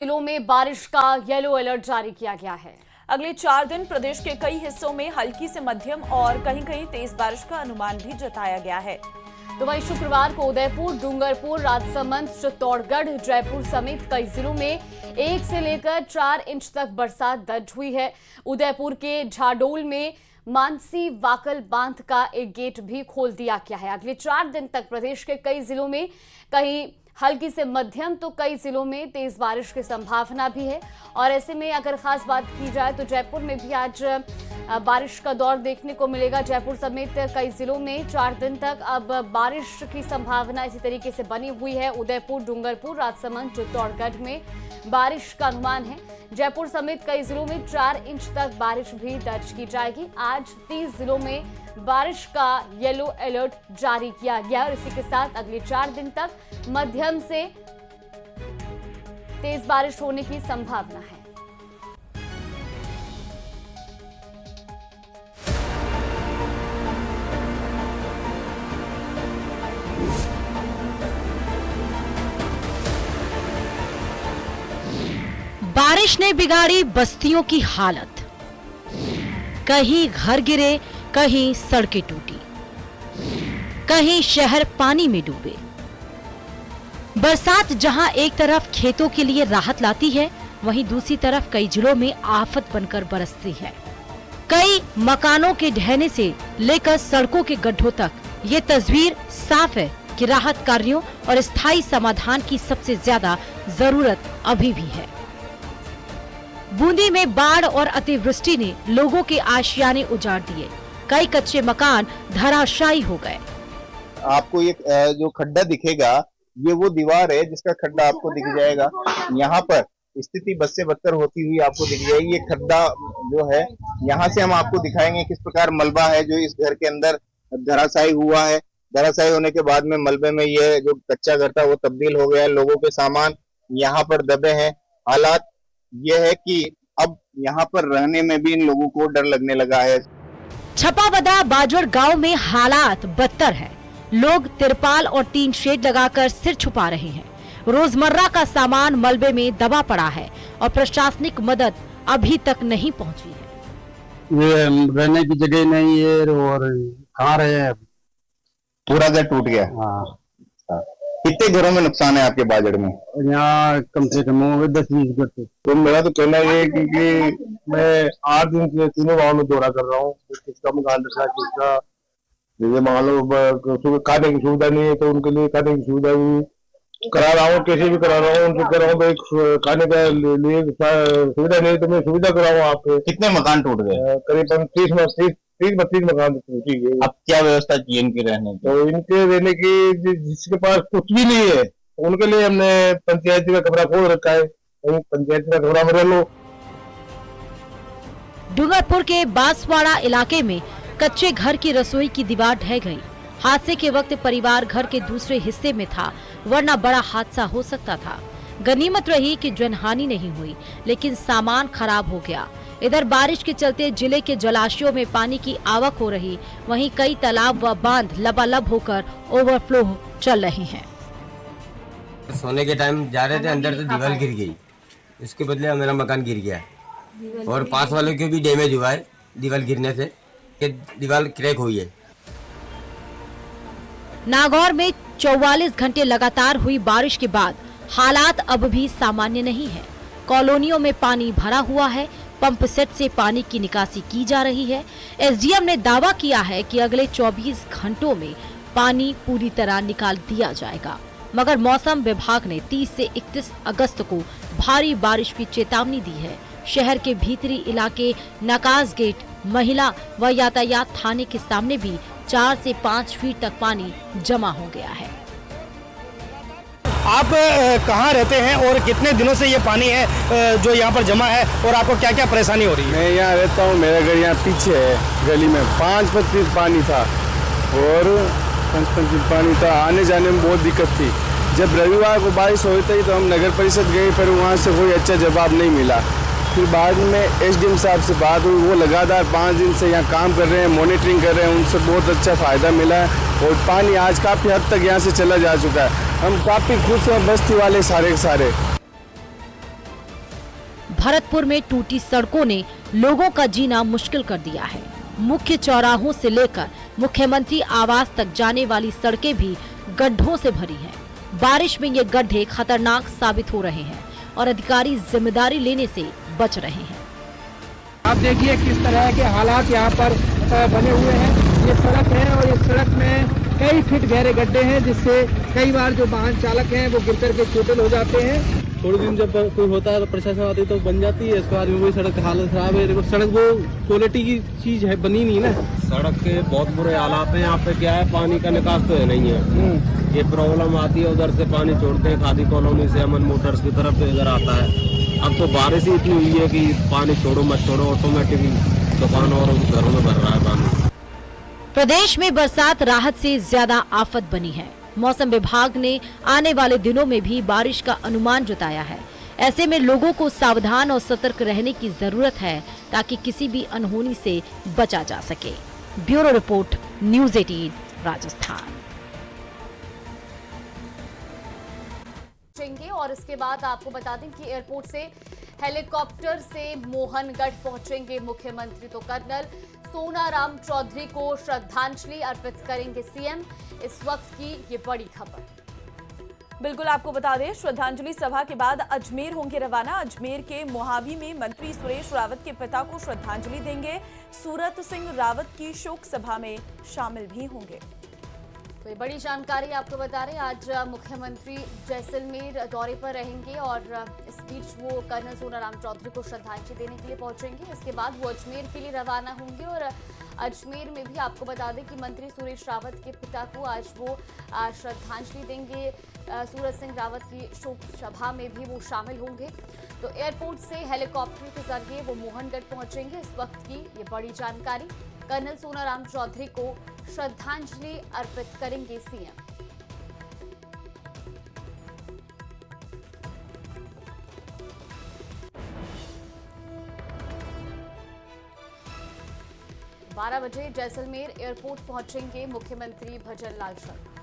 जिलों में बारिश का येलो अलर्ट जारी किया गया है। अगले 4 दिन प्रदेश के कई हिस्सों में हल्की से मध्यम और कहीं-कहीं तेज बारिश का अनुमान भी जताया गया है। तो वहीं शुक्रवार को उदयपुर, डूंगरपुर, राजसमंद, चित्तौड़गढ़, जयपुर समेत कई जिलों में 1 से लेकर 4 इंच तक बरसात दर्ज हुई है। उदयपुर के झाडोल में मानसी वाकल बांध का एक गेट भी खोल दिया गया है। अगले 4 दिन तक प्रदेश के कई जिलों में कहीं हल्की से मध्यम तो कई जिलों में तेज बारिश की संभावना भी है। और ऐसे में अगर खास बात की जाए तो जयपुर में भी आज बारिश का दौर देखने को मिलेगा। जयपुर समेत कई जिलों में 4 दिन तक अब बारिश की संभावना इसी तरीके से बनी हुई है। उदयपुर, डूंगरपुर, राजसमंद, चित्तौड़गढ़ में बारिश का अनुमान है। जयपुर समेत कई जिलों में 4 इंच तक बारिश भी दर्ज की जाएगी। आज 30 जिलों में बारिश का येलो अलर्ट जारी किया गया और इसी के साथ अगले 4 दिन तक मध्यम से तेज बारिश होने की संभावना है। बारिश ने बिगाड़ी बस्तियों की हालत। कहीं घर गिरे, कहीं सड़कें टूटी, कहीं शहर पानी में डूबे। बरसात जहां एक तरफ खेतों के लिए राहत लाती है, वहीं दूसरी तरफ कई जिलों में आफत बनकर बरसती है। कई मकानों के ढहने से लेकर सड़कों के गड्ढों तक ये तस्वीर साफ है कि राहत कार्यों और स्थायी समाधान की सबसे ज्यादा जरूरत अभी भी है। बूंदी में बाढ़ और अतिवृष्टि ने लोगों के आशियाने उजाड़ दिए। कई कच्चे मकान धराशायी हो गए। आपको ये जो खड्डा दिखेगा, ये वो दीवार है जिसका खड्डा आपको दिख जाएगा। यहाँ पर स्थिति बद से बदतर होती हुई आपको दिख जाएगी। ये खड्डा जो है, यहाँ से हम आपको दिखाएंगे किस प्रकार मलबा है जो इस घर के अंदर धराशायी हुआ है। धराशायी होने के बाद में मलबे में ये जो कच्चा घर था वो तब्दील हो गया है। लोगों के सामान यहाँ पर दबे हैं। हालात ये है कि अब यहाँ पर रहने में भी इन लोगों को डर लगने लगा है। छपावदा बाजड़ गांव में हालात बदतर है। लोग तिरपाल और टीन शेड लगाकर सिर छुपा रहे हैं। रोजमर्रा का सामान मलबे में दबा पड़ा है और प्रशासनिक मदद अभी तक नहीं पहुंची है। ये रहने की जगह नहीं है और कहाँ रहे हैं। पूरा घर टूट गया। हाँ, कितने घरों में नुकसान है आपके बाजड़ में? यहाँ कम से कम 10-20 घर थे। तो मेरा तो कहना ये है क्योंकि मैं 8 दिन से तीनों गाँव में दौरा कर रहा हूँ। किसका मकान रखा, किसका जैसे मान लो खाने की सुविधा नहीं है तो उनके लिए खाने की सुविधा भी करा रहा हूँ। कैसे भी करा रहा हूँ, उनको कह रहा हूँ एक खाने का लिए सुविधा नहीं तो मैं सुविधा कराऊँ आपको। कितने मकान टूट गए? करीबन 30-32 मकान टूटी गई। अब क्या व्यवस्था की इनके रहने की? तो इनके रहने की जिसके पास कुछ भी नहीं है उनके लिए हमने पंचायती का कमरा खोल रखा है। पंचायती का कमरा में रह लो। डूंगरपुर के बांसवाड़ा इलाके में कच्चे घर की रसोई की दीवार ढह गई। हादसे के वक्त परिवार घर के दूसरे हिस्से में था, वरना बड़ा हादसा हो सकता था। गनीमत रही कि जनहानि नहीं हुई, लेकिन सामान खराब हो गया। इधर बारिश के चलते जिले के जलाशयों में पानी की आवक हो रही, वहीं कई तालाब व बांध लबालब होकर ओवरफ्लो चल रहे हैं। सोने के टाइम जा रहे थे, अंदर से दीवार गिर गई। इसके बदले मेरा मकान गिर गया और पास वालों के भी डैमेज हुआ है दीवार गिरने से। दीवार क्रैक हुई है। नागौर में 44 घंटे लगातार हुई बारिश के बाद हालात अब भी सामान्य नहीं है। कॉलोनियों में पानी भरा हुआ है। पंप सेट से पानी की निकासी की जा रही है। एसडीएम ने दावा किया है कि अगले 24 घंटों में पानी पूरी तरह निकाल दिया जाएगा, मगर मौसम विभाग ने 30 से 31 अगस्त को भारी बारिश की चेतावनी दी है। शहर के भीतरी इलाके नकाज गेट, महिला व यातायात थाने के सामने भी 4 से 5 फीट तक पानी जमा हो गया है। आप कहाँ रहते हैं और कितने दिनों से ये पानी है जो यहाँ पर जमा है और आपको क्या क्या परेशानी हो रही है? मैं यहाँ रहता हूँ, मेरा घर यहाँ पीछे है। गली में 5 फीट पानी था और 5 फीट पानी था। आने जाने में बहुत दिक्कत थी। जब रविवार को बारिश हुई थी तो हम नगर परिषद गए, पर वहाँ से कोई अच्छा जवाब नहीं मिला। फिर बाद में एसडीएम साहब से बात हुई, वो लगातार 5 दिन से यहाँ काम कर रहे हैं, मॉनिटरिंग कर रहे हैं। उनसे बहुत अच्छा फ़ायदा मिला है और पानी आज काफ़ी हद तक यहाँ से चला जा चुका है। हम काफ़ी खुश हैं बस्ती वाले सारे के सारे। भरतपुर में टूटी सड़कों ने लोगों का जीना मुश्किल कर दिया है। मुख्य चौराहों से लेकर मुख्यमंत्री आवास तक जाने वाली सड़कें भी गड्ढों से भरी हैं। बारिश में ये गड्ढे खतरनाक साबित हो रहे हैं और अधिकारी जिम्मेदारी लेने से बच रहे हैं। आप देखिए किस तरह के हालात यहाँ पर बने हुए हैं। ये सड़क है और इस सड़क में कई फीट गहरे गड्ढे हैं, जिससे कई बार जो वाहन चालक हैं वो गिर करके चोटिल हो जाते हैं। थोड़े दिन जब कोई होता है तो प्रशासन आती है तो बन जाती है, इसके बाद में वही सड़क हालत खराब है। देखो सड़क वो क्वालिटी की चीज है, बनी नहीं ना। सड़क के बहुत बुरे हालात हैं। यहाँ पे क्या है, पानी का निकास तो है नहीं है। ये प्रॉब्लम आती है, उधर से पानी छोड़ते हैं खादी कॉलोनी से अमन मोटर्स की तरफ, तो इधर आता है। अब तो बारिश ही इतनी हुई है कि पानी छोड़ो मत छोड़ो, ऑटोमेटिक दुकानों और घरों में भर रहा है पानी। प्रदेश में बरसात राहत से ज्यादा आफत बनी है। मौसम विभाग ने आने वाले दिनों में भी बारिश का अनुमान जताया है। ऐसे में लोगों को सावधान और सतर्क रहने की जरूरत है ताकि किसी भी अनहोनी से बचा जा सके। Bureau report, news 18 Rajasthan. और इसके बाद आपको बता दें कि एयरपोर्ट से हेलीकॉप्टर से मोहनगढ़ पहुंचेंगे मुख्यमंत्री। तो कर्नल सोनाराम चौधरी को श्रद्धांजलि अर्पित करेंगे सीएम। इस वक्त की ये बड़ी खबर। बिल्कुल आपको बता दें, श्रद्धांजलि सभा के बाद अजमेर होंगे रवाना। अजमेर के मोहाबी में मंत्री सुरेश रावत के पिता को श्रद्धांजलि देंगे। सूरत सिंह रावत की शोक सभा में शामिल भी होंगे। तो ये बड़ी जानकारी आपको बता रहे हैं। आज मुख्यमंत्री जैसलमेर दौरे पर रहेंगे और इस बीच वो कर्नल सोनाराम चौधरी को श्रद्धांजलि देने के लिए पहुंचेंगे। इसके बाद वो अजमेर के लिए रवाना होंगे और अजमेर में भी आपको बता दें कि मंत्री सुरेश रावत के पिता को आज वो श्रद्धांजलि देंगे। सूरज सिंह रावत की शोक सभा में भी वो शामिल होंगे। तो एयरपोर्ट से हेलीकॉप्टर के जरिए वो मोहनगढ़ पहुंचेंगे। इस वक्त की ये बड़ी जानकारी। कर्नल सोनाराम चौधरी को श्रद्धांजलि अर्पित करेंगे सीएम। बारह बजे जैसलमेर एयरपोर्ट पहुंचेंगे मुख्यमंत्री भजनलाल शर्मा।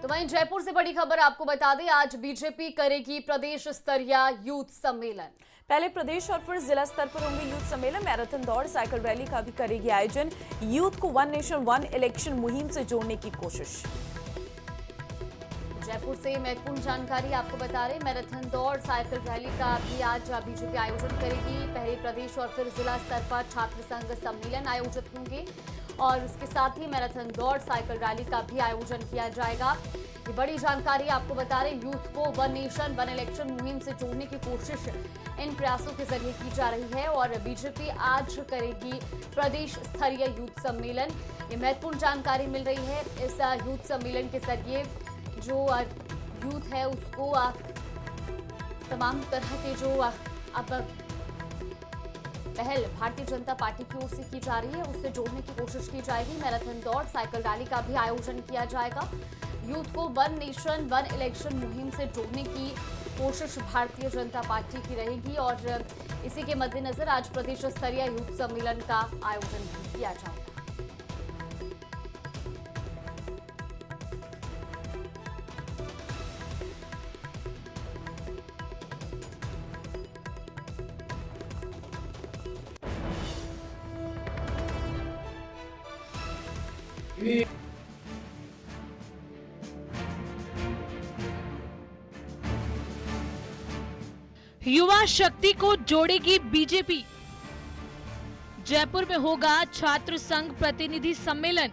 तो वहीं जयपुर से बड़ी खबर आपको बता दें, आज बीजेपी करेगी प्रदेश स्तरीय यूथ सम्मेलन। पहले प्रदेश और फिर जिला स्तर पर होंगे यूथ सम्मेलन। मैराथन दौड़, साइकिल रैली का भी करेगी आयोजन। यूथ को वन नेशन वन इलेक्शन मुहिम से जोड़ने की कोशिश। जयपुर से महत्वपूर्ण जानकारी आपको बता रहे, मैराथन दौड़, साइकिल रैली का भी आज बीजेपी आयोजन करेगी। पहले प्रदेश और फिर जिला स्तर पर छात्र संघ सम्मेलन आयोजित होंगे और इसके साथ ही मैराथन दौड़, साइकिल रैली का भी आयोजन किया जाएगा। ये बड़ी जानकारी आपको बता रहे, यूथ को वन नेशन वन इलेक्शन मुहिम से जोड़ने की कोशिश इन प्रयासों के जरिए की जा रही है और बीजेपी आज करेगी प्रदेश स्तरीय यूथ सम्मेलन। ये महत्वपूर्ण जानकारी मिल रही है। इस यूथ सम्मेलन के जरिए जो यूथ है उसको तमाम तरह के जो अब पहल भारतीय जनता पार्टी की ओर से की जा रही है उससे जोड़ने की कोशिश की जाएगी। मैराथन दौड़, साइकिल रैली का भी आयोजन किया जाएगा। यूथ को वन नेशन वन इलेक्शन मुहिम से जोड़ने की कोशिश भारतीय जनता पार्टी की रहेगी और इसी के मद्देनजर आज प्रदेश स्तरीय यूथ सम्मेलन का आयोजन भी किया जाएगा। युवा शक्ति को जोड़ेगी बीजेपी। जयपुर में होगा छात्र संघ प्रतिनिधि सम्मेलन।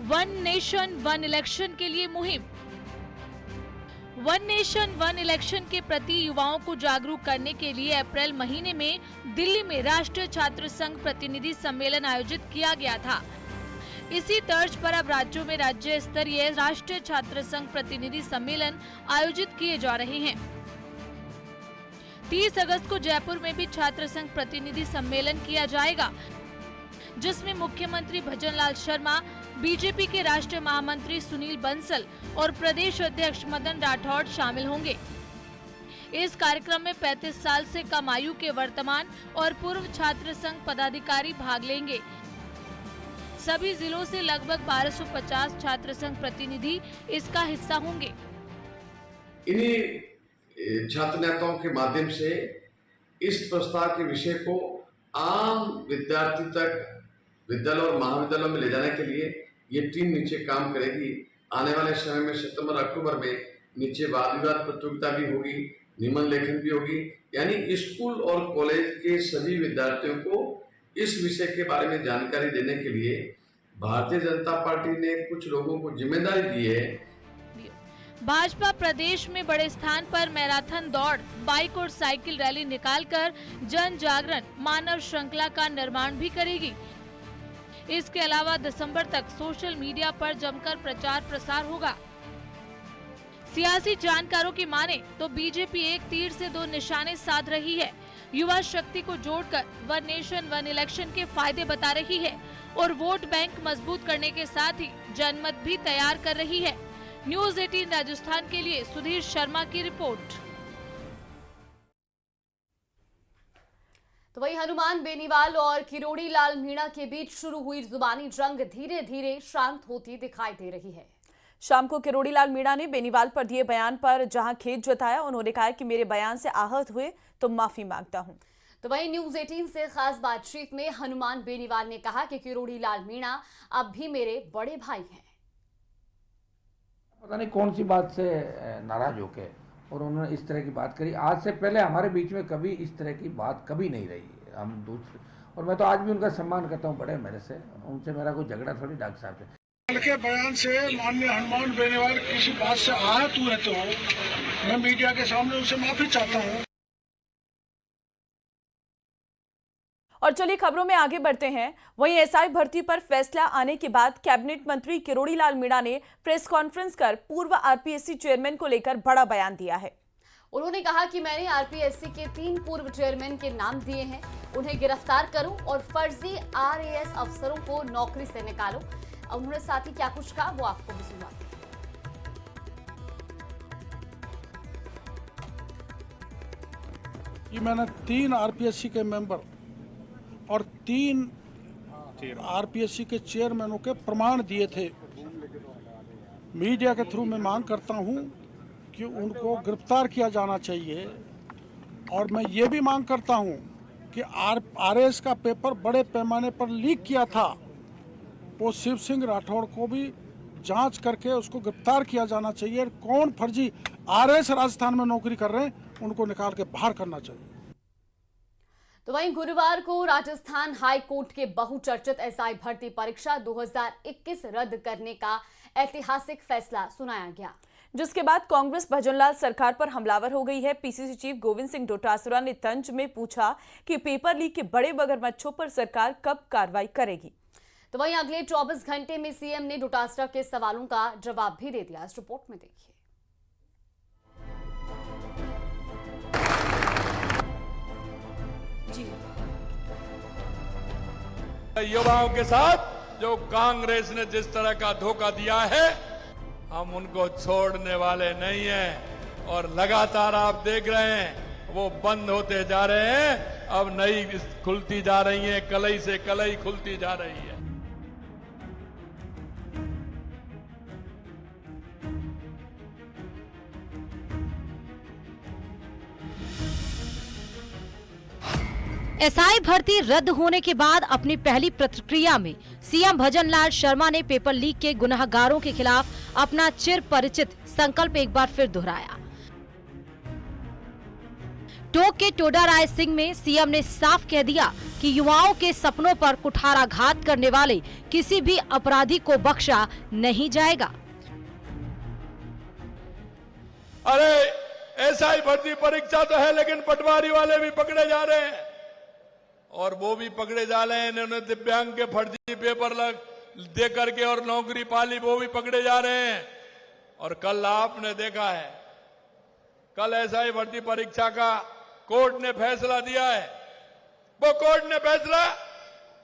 वन नेशन वन इलेक्शन के लिए मुहिम। वन नेशन वन इलेक्शन के प्रति युवाओं को जागरूक करने के लिए अप्रैल महीने में दिल्ली में राष्ट्रीय छात्र संघ प्रतिनिधि सम्मेलन आयोजित किया गया था। इसी तर्ज पर अब राज्यों में राज्य स्तरीय राष्ट्रीय छात्र संघ प्रतिनिधि सम्मेलन आयोजित किए जा रहे हैं। 30 अगस्त को जयपुर में भी छात्र संघ प्रतिनिधि सम्मेलन किया जाएगा, जिसमें मुख्यमंत्री भजनलाल शर्मा, बीजेपी के राष्ट्रीय महामंत्री सुनील बंसल और प्रदेश अध्यक्ष मदन राठौड़ शामिल होंगे। इस कार्यक्रम में 35 साल से कम आयु के वर्तमान और पूर्व छात्र संघ पदाधिकारी भाग लेंगे। सभी जिलों से लगभग 1250 छात्र संघ प्रतिनिधि इसका हिस्सा होंगे। इन्हीं छात्र नेताओं के माध्यम से इस प्रस्ताव के विषय को आम विद्यार्थी तक विद्यालय और महाविद्यालयों में ले जाने के लिए ये टीम नीचे काम करेगी। आने वाले समय में सितंबर अक्टूबर में नीचे वाद विवाद प्रतियोगिता भी होगी, निबंध लेखन भी होगी, यानी स्कूल और कॉलेज के सभी विद्यार्थियों को इस विषय के बारे में जानकारी देने के लिए भारतीय जनता पार्टी ने कुछ लोगों को जिम्मेदारी दी है। भाजपा प्रदेश में बड़े स्थान पर मैराथन दौड़, बाइक और साइकिल रैली निकालकर जन जागरण, मानव श्रृंखला का निर्माण भी करेगी। इसके अलावा दिसंबर तक सोशल मीडिया पर जमकर प्रचार प्रसार होगा। सियासी जानकारों की माने तो बीजेपी एक तीर से दो निशाने साध रही है। युवा शक्ति को जोड़कर वन नेशन वन इलेक्शन के फायदे बता रही है और वोट बैंक मजबूत करने के साथ ही जनमत भी तैयार कर रही है। न्यूज 18 राजस्थान के लिए सुधीर शर्मा की रिपोर्ट। तो वही हनुमान बेनीवाल और किरोड़ी लाल मीणा के बीच शुरू हुई जुबानी जंग धीरे धीरे शांत होती दिखाई दे रही है। शाम को किरोड़ी लाल मीणा ने बेनीवाल पर दिए बयान पर जहां खेद जताया, उन्होंने कहा कि मेरे बयान से आहत हुए तो माफी मांगता हूं। तो वहीं न्यूज 18 से खास बातचीत में हनुमान बेनीवाल ने कहा कि किरोड़ी लाल मीणा अब भी मेरे बड़े भाई हैं। पता नहीं कौन सी बात से नाराज होके और उन्होंने इस तरह की बात करी। आज से पहले हमारे बीच में कभी इस तरह की बात कभी नहीं रही। हम दूसरे, और मैं तो आज भी उनका सम्मान करता हूँ, बड़े मेरे से, उनसे मेरा कोई झगड़ा थोड़ी डॉक्टर साहब से। के बयान से माननीय हनुमान बेनीवाल किसी बात से आहत हुए तो मैं मीडिया के सामने उनसे माफी चाहता हूँ। और चलिए खबरों में आगे बढ़ते हैं। वहीं एसआई भर्ती पर फैसला आने के बाद कैबिनेट मंत्री किरोड़ी लाल मीणा ने प्रेस कॉन्फ्रेंस कर पूर्व आरपीएससी चेयरमैन को लेकर बड़ा बयान दिया है। उन्होंने कहा कि मैंने आरपीएससी के 3 पूर्व चेयरमैन के नाम दिए हैं, उन्हें गिरफ्तार करो और फर्जी आरएएस अफसरों को नौकरी से निकालो। उन्होंने साथ ही क्या कुछ कहा वो आपको भी सुनाते हैं। कि मैंने 3 आरपीएससी के मेंबर और 3 आरपीएससी के चेयरमैनों के प्रमाण दिए थे। मीडिया के थ्रू मैं मांग करता हूं कि उनको गिरफ्तार किया जाना चाहिए। और मैं ये भी मांग करता हूं कि आरएएस का पेपर बड़े पैमाने पर लीक किया था, वो शिव सिंह राठौड़ को भी जांच करके उसको गिरफ्तार किया जाना चाहिए। कौन फर्जी आरएएस राजस्थान में नौकरी कर रहे हैं उनको निकाल के बाहर करना चाहिए। तो वहीं गुरुवार को राजस्थान हाई कोर्ट के बहुचर्चित एसआई भर्ती परीक्षा 2021 रद्द करने का ऐतिहासिक फैसला सुनाया गया, जिसके बाद कांग्रेस भजनलाल सरकार पर हमलावर हो गई है। पीसीसी चीफ गोविंद सिंह डोटासरा ने तंज में पूछा कि पेपर लीक के बड़े मगरमच्छों पर सरकार कब कार्रवाई करेगी। तो वहीं अगले 24 घंटे में सीएम ने डोटासरा के सवालों का जवाब भी दे दिया। इस रिपोर्ट में देखिए। युवाओं के साथ जो कांग्रेस ने जिस तरह का धोखा दिया है, हम उनको छोड़ने वाले नहीं हैं। और लगातार आप देख रहे हैं वो बंद होते जा रहे हैं, अब नई खुलती जा रही है, कलई से कलई खुलती जा रही है। एसआई भर्ती रद्द होने के बाद अपनी पहली प्रतिक्रिया में सीएम भजनलाल शर्मा ने पेपर लीक के गुनहगारों के खिलाफ अपना चिर परिचित संकल्प एक बार फिर दोहराया। टोंक के टोडा राय सिंह में सीएम ने साफ कह दिया कि युवाओं के सपनों पर कुठाराघात करने वाले किसी भी अपराधी को बख्शा नहीं जाएगा। अरे एसआई भर्ती परीक्षा तो है, लेकिन पटवारी वाले भी पकड़े जा रहे हैं और वो भी पकड़े जा रहे हैं। इन्होंने दिव्यांग के फर्जी पेपर दे करके और नौकरी पाली, वो भी पकड़े जा रहे हैं। और कल आपने देखा है, कल एसआई भर्ती परीक्षा का कोर्ट ने फैसला दिया है। वो कोर्ट ने फैसला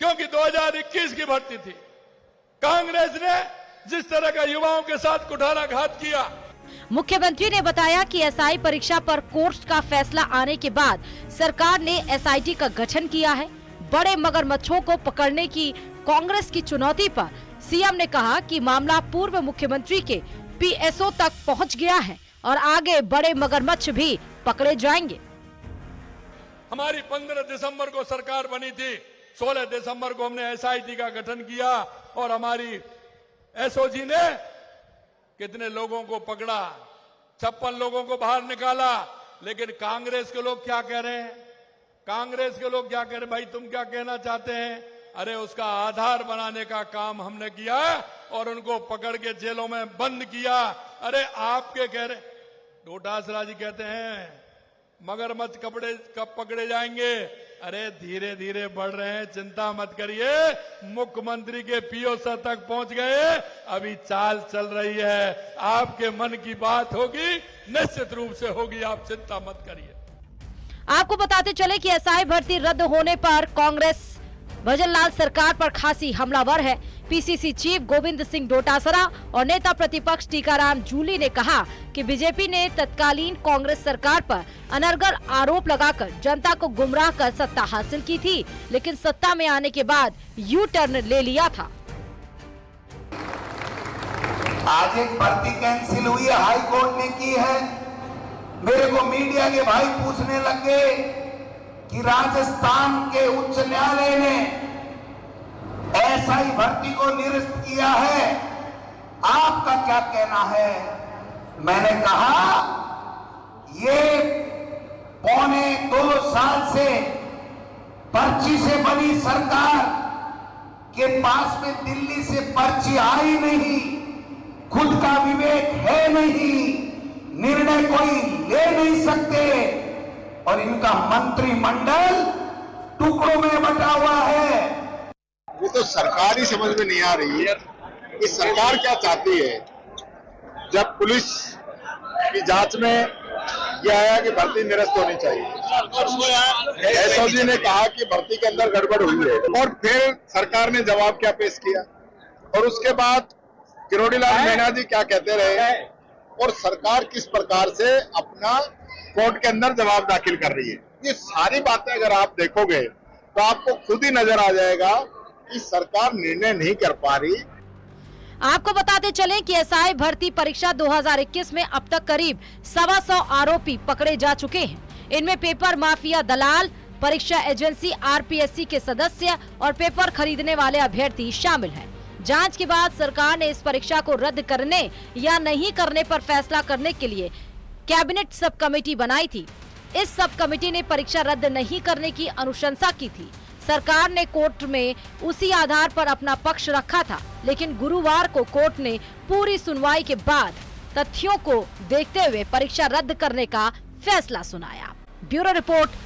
क्योंकि 2021 की भर्ती थी, कांग्रेस ने जिस तरह का युवाओं के साथ कुठाराघात किया। मुख्यमंत्री ने बताया कि एसआई परीक्षा पर कोर्ट का फैसला आने के बाद सरकार ने एसआईटी का गठन किया है। बड़े मगरमच्छों को पकड़ने की कांग्रेस की चुनौती पर सीएम ने कहा कि मामला पूर्व मुख्यमंत्री के पीएसओ तक पहुंच गया है और आगे बड़े मगरमच्छ भी पकड़े जाएंगे। हमारी 15 दिसंबर को सरकार बनी थी, 16 दिसंबर को हमने एसआईटी का गठन किया और हमारी एसओजी ने कितने लोगों को पकड़ा, 56 लोगों को बाहर निकाला। लेकिन कांग्रेस के लोग क्या कह रहे हैं? कांग्रेस के लोग क्या कह रहे हैं? भाई तुम क्या कहना चाहते हैं? अरे उसका आधार बनाने का काम हमने किया और उनको पकड़ के जेलों में बंद किया। अरे आपके कह रहे, डोटासरा जी कहते हैं मगरमच्छ कब पकड़े जाएंगे? अरे धीरे धीरे बढ़ रहे हैं, चिंता मत करिए। मुख्यमंत्री के पीओ सर तक पहुंच गए, अभी चाल चल रही है। आपके मन की बात होगी, निश्चित रूप से होगी, आप चिंता मत करिए। आपको बताते चले कि एसआई भर्ती रद्द होने पर कांग्रेस भजनलाल सरकार पर खासी हमलावर है। पीसीसी चीफ गोविंद सिंह डोटासरा और नेता प्रतिपक्ष टीकाराम जूली ने कहा कि बीजेपी ने तत्कालीन कांग्रेस सरकार पर अनर्गल आरोप लगाकर जनता को गुमराह कर सत्ता हासिल की थी, लेकिन सत्ता में आने के बाद यू टर्न ले लिया था। आज एक भर्ती कैंसिल हुई है, हाई कोर्ट ने की है। मेरे को मीडिया के भाई पूछने लगे कि राजस्थान के उच्च न्यायालय ने एसआई भर्ती को निरस्त किया है, आपका क्या कहना है? मैंने कहा ये 1.25 साल से पर्ची से बनी सरकार के पास में दिल्ली से पर्ची आई नहीं, खुद का विवेक है नहीं, निर्णय कोई ले नहीं सकते और इनका मंत्रिमंडल टुकड़ों में बटा हुआ है। ये तो सरकार ही समझ में नहीं आ रही है कि सरकार क्या चाहती है। जब पुलिस की जांच में यह आया कि भर्ती निरस्त होनी चाहिए, एसओजी ने कहा कि भर्ती के अंदर गड़बड़ हुई है और फिर सरकार ने जवाब क्या पेश किया और उसके बाद किरोड़ीलाल मीणा जी क्या कहते रहे और सरकार किस प्रकार से अपना कोर्ट के अंदर जवाब दाखिल कर रही है। ये सारी बातें अगर आप देखोगे तो आपको खुद ही नजर आ जाएगा कि सरकार निर्णय नहीं कर पा रही। आपको बताते चलें कि एसआई भर्ती परीक्षा 2021 में अब तक करीब 125 आरोपी पकड़े जा चुके हैं। इनमें पेपर माफिया दलाल, परीक्षा एजेंसी आरपीएससी के सदस्य और पेपर खरीदने वाले अभ्यर्थी शामिल हैं। जांच के बाद सरकार ने इस परीक्षा को रद्द करने या नहीं करने पर फैसला करने के लिए कैबिनेट सब कमेटी बनाई थी। इस सब कमेटी ने परीक्षा रद्द नहीं करने की अनुशंसा की थी। सरकार ने कोर्ट में उसी आधार पर अपना पक्ष रखा था, लेकिन गुरुवार को कोर्ट ने पूरी सुनवाई के बाद तथ्यों को देखते हुए परीक्षा रद्द करने का फैसला सुनाया। Bureau report,